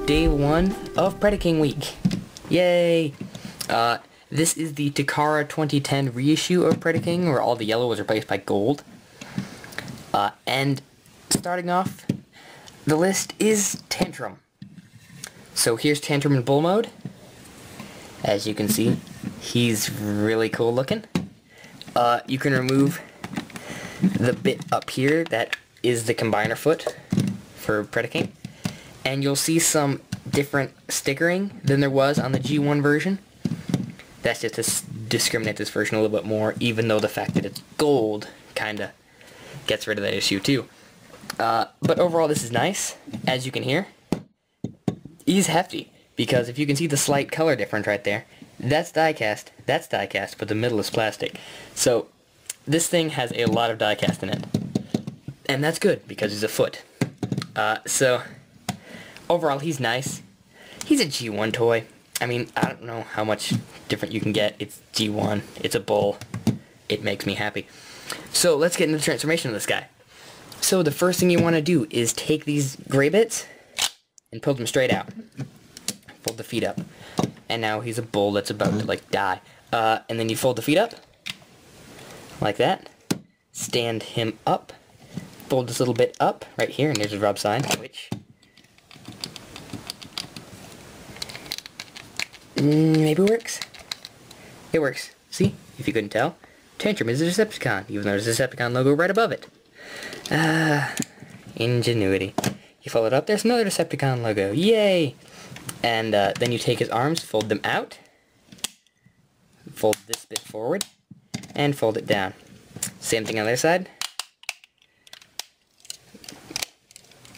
day 1 of Predaking week. Yay! This is the Trakara 2010 reissue of Predaking, where all the yellow was replaced by gold. And starting off, the list is Tantrum. So here's Tantrum in bull mode. As you can see, he's really cool looking. You can remove the bit up here that is the combiner foot for Predaking, and you'll see some different stickering than there was on the G1 version. That's just to discriminate this version a little bit more, even though the fact that it's gold kinda gets rid of that issue too. But overall this is nice. As you can hear, he's hefty, because if you can see the slight color difference right there, that's die-cast, but the middle is plastic. So this thing has a lot of die-cast in it. And that's good, because he's a foot. So overall he's nice. He's a G1 toy. I mean, I don't know how much different you can get. It's G1, it's a bull. It makes me happy. So let's get into the transformation of this guy. So the first thing you want to do is take these gray bits and pull them straight out. Fold the feet up. And now he's a bull that's about to, like, die. And then you fold the feet up, like that. Stand him up. Fold this little bit up, right here, and there's a rub sign, which maybe works. It works. See? If you couldn't tell, Tantrum is a Decepticon, even though there's a Decepticon logo right above it. Ingenuity. You fold it up, there's another Decepticon logo. Yay! And then you take his arms, fold them out, fold this bit forward, and fold it down. Same thing on the other side.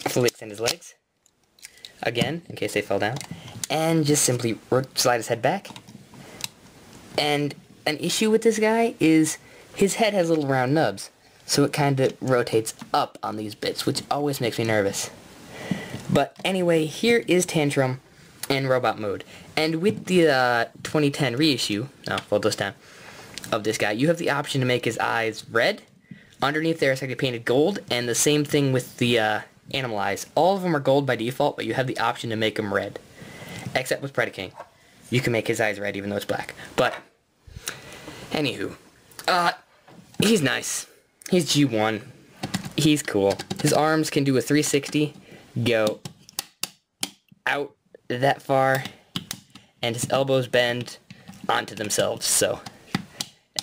Fully extend his legs, again, in case they fell down, and just simply slide his head back. And an issue with this guy is his head has little round nubs, so it kind of rotates up on these bits, which always makes me nervous. But anyway, here is Tantrum in robot mode. And with the 2010 reissue, fold this down, of this guy, you have the option to make his eyes red. Underneath there it's actually painted gold, and the same thing with the animal eyes. All of them are gold by default, but you have the option to make them red. Except with Predaking, you can make his eyes red even though it's black. But, anywho, he's nice. He's G1. He's cool. His arms can do a 360, go out that far, and his elbows bend onto themselves, so,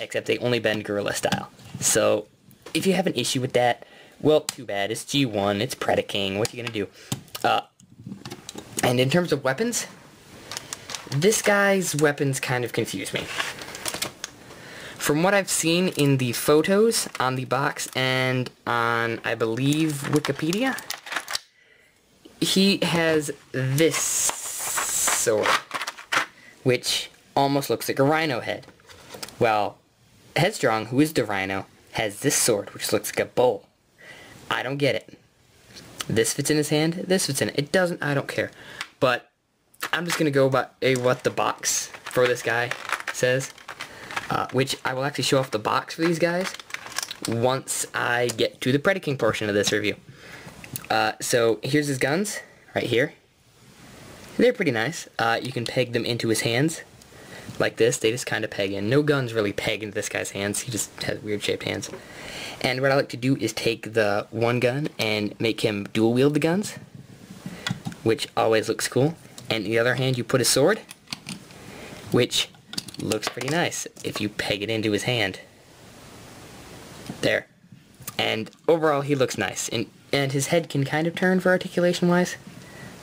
except they only bend gorilla style. So, if you have an issue with that, well, too bad. It's G1, it's Predaking, what are you gonna do? And in terms of weapons, this guy's weapons kind of confuse me. From what I've seen in the photos on the box and on, I believe, Wikipedia, he has this sword, which almost looks like a rhino head. Well, Headstrong, who is the rhino, has this sword, which looks like a bull. I don't get it. This fits in his hand, this fits in it. It doesn't, I don't care. But I'm just going to go by what the box for this guy says, which I will actually show off the box for these guys once I get to the Predaking portion of this review. So here's his guns, right here. They're pretty nice. You can peg them into his hands, like this. They just kind of peg in. No guns really peg into this guy's hands. He just has weird shaped hands. And what I like to do is take the one gun and make him dual wield the guns, which always looks cool. And in the other hand you put a sword, which looks pretty nice if you peg it into his hand. There. And overall he looks nice. And his head can kind of turn for articulation wise,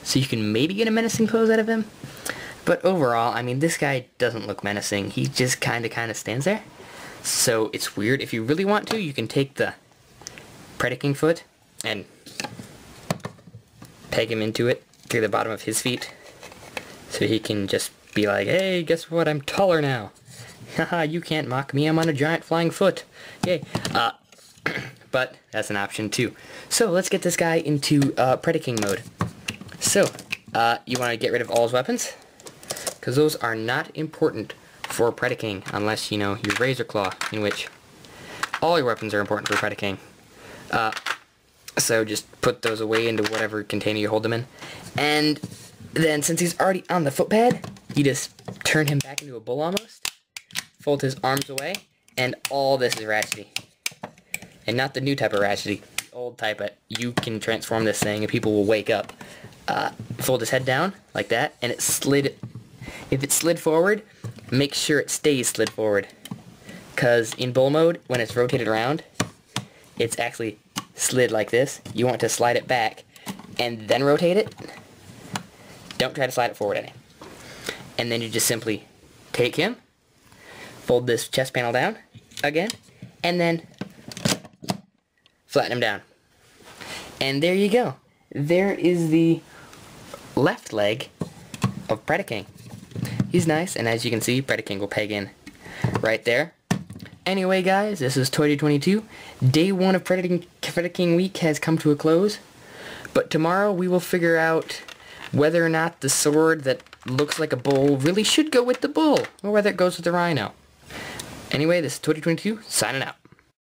so you can maybe get a menacing pose out of him. But overall, I mean, this guy doesn't look menacing. He just kind of stands there. So it's weird. If you really want to, you can take the Predaking foot and peg him into it through the bottom of his feet, so he can just be like, hey, guess what? I'm taller now. Haha, you can't mock me. I'm on a giant flying foot. Yay. But that's an option too. So let's get this guy into Predaking mode. So, you want to get rid of all his weapons, because those are not important for Predaking, unless, you know, your Razor Claw, in which all your weapons are important for Predaking. So just put those away into whatever container you hold them in. And Then, since he's already on the footpad, you just turn him back into a bull almost, fold his arms away, and all this is ratchety. And not the new type of ratchety, old type, but you can transform this thing and people will wake up. Fold his head down, like that, and it slid. If it slid forward, make sure it stays slid forward. Because in bull mode, when it's rotated around, it's actually slid like this. You want to slide it back and then rotate it. Don't try to slide it forward any. And then you just simply take him, fold this chest panel down again, and then flatten him down. And there you go. There is the left leg of Predaking. He's nice, and as you can see, Predaking will peg in right there. Anyway, guys, this is 2022. Day 1 of Predaking week has come to a close. But tomorrow we will figure out whether or not the sword that looks like a bull really should go with the bull, or whether it goes with the rhino. Anyway, this is 2022, signing out.